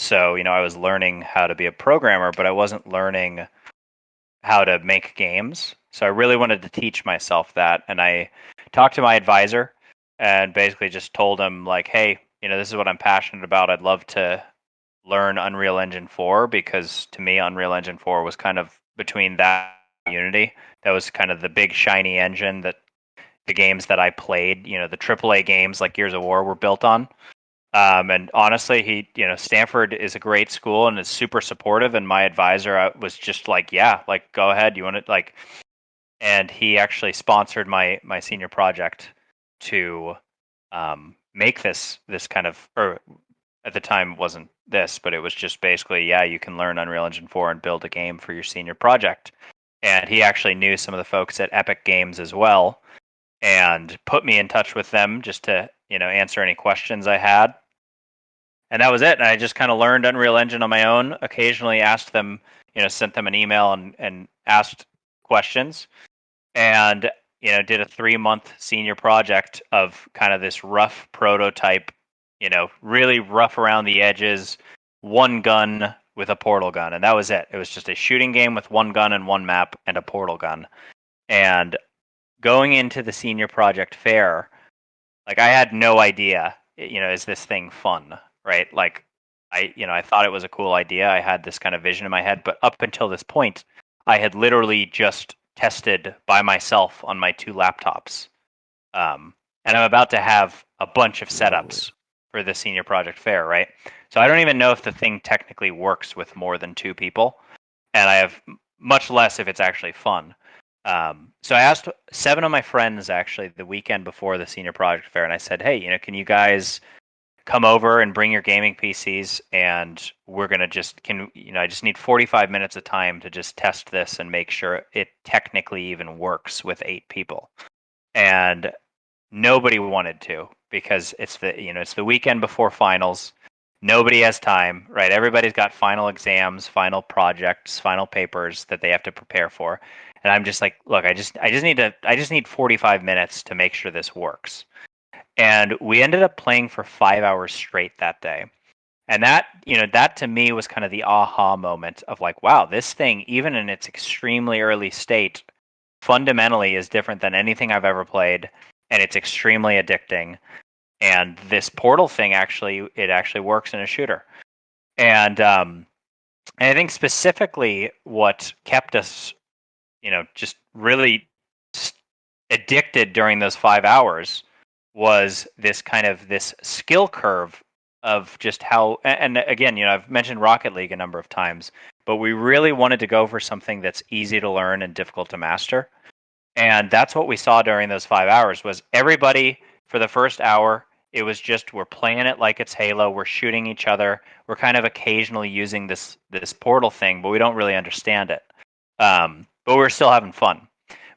So, I was learning how to be a programmer, but I wasn't learning how to make games. So I really wanted to teach myself that. And I talked to my advisor and basically just told him, like, hey, this is what I'm passionate about. I'd love to learn Unreal Engine 4 because to me, Unreal Engine 4 was kind of between that and Unity. That was kind of the big shiny engine that the games that I played, the AAA games like Gears of War were built on. And honestly, Stanford is a great school and is super supportive. And my advisor was just like, yeah, like, go ahead. You want to like, and he actually sponsored my senior project to make this kind of, or at the time it wasn't this, but it was just basically, yeah, you can learn Unreal Engine 4 and build a game for your senior project. And he actually knew some of the folks at Epic Games as well and put me in touch with them just to, answer any questions I had. And that was it. And I just kind of learned Unreal Engine on my own. Occasionally asked them, sent them an email and asked questions. And, did a 3-month senior project of kind of this rough prototype, really rough around the edges, one gun with a portal gun. And that was it. It was just a shooting game with one gun and one map and a portal gun. And going into the senior project fair, like I had no idea, is this thing fun, right? Like I thought it was a cool idea. I had this kind of vision in my head, but up until this point, I had literally just tested by myself on my 2 laptops. And I'm about to have a bunch of setups for the senior project fair, right? So I don't even know if the thing technically works with more than 2 people, and I have much less if it's actually fun. So I asked 7 of my friends actually the weekend before the senior project fair, and I said, "Hey, can you guys come over and bring your gaming PCs, and we're gonna I just need 45 minutes of time to just test this and make sure it technically even works with 8 people." And nobody wanted to because it's the weekend before finals. Nobody has time, right? Everybody's got final exams, final projects, final papers that they have to prepare for. And I'm just like, look, I just need 45 minutes to make sure this works. And we ended up playing for 5 hours straight that day. And that to me was kind of the aha moment of like, wow, this thing, even in its extremely early state, fundamentally is different than anything I've ever played, and it's extremely addicting. And this portal thing actually works in a shooter. And I think specifically what kept us, just really addicted during those 5 hours was this skill curve of just how, and again, I've mentioned Rocket League a number of times, but we really wanted to go for something that's easy to learn and difficult to master. And that's what we saw during those 5 hours was everybody for the first hour, it was just we're playing it like it's Halo, we're shooting each other, we're kind of occasionally using this portal thing, but we don't really understand it. But we're still having fun.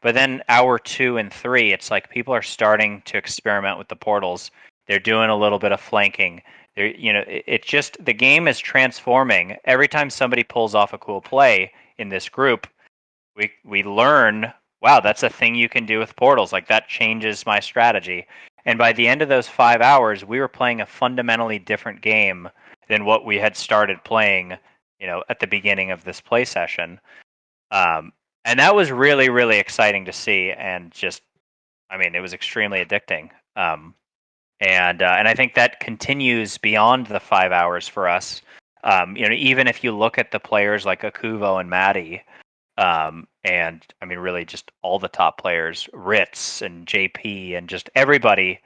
But then hour 2 and 3, it's like people are starting to experiment with the portals. They're doing a little bit of flanking. They're, it's just the game is transforming. Every time somebody pulls off a cool play in this group, we learn, wow, that's a thing you can do with portals. Like that changes my strategy. And by the end of those 5 hours, we were playing a fundamentally different game than what we had started playing, at the beginning of this play session. And that was really, really exciting to see, and just, I mean, it was extremely addicting. And I think that continues beyond the 5 hours for us. Even if you look at the players like Akuvo and Maddie, and I mean, really just all the top players, Ritz and JP, and just everybody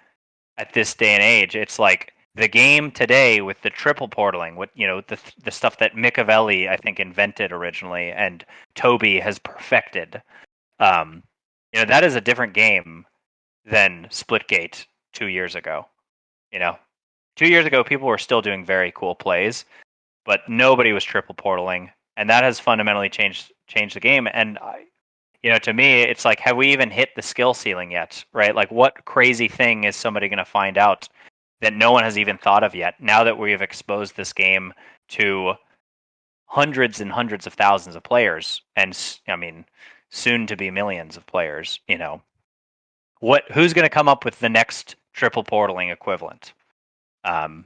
at this day and age, it's like the game today with the triple portaling, with the stuff that Micavelli I think invented originally, and Toby has perfected. Um, that is a different game than Splitgate 2 years ago. You know, 2 years ago, people were still doing very cool plays, but nobody was triple portaling, and that has fundamentally changed the game. And to me, it's like, have we even hit the skill ceiling yet? Right? Like, what crazy thing is somebody going to find out that no one has even thought of yet? Now that we have exposed this game to hundreds and hundreds of thousands of players, and I mean, soon to be millions of players. Who's going to come up with the next triple portaling equivalent? Um,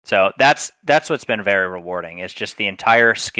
So that's what's been very rewarding. Is just the entire skill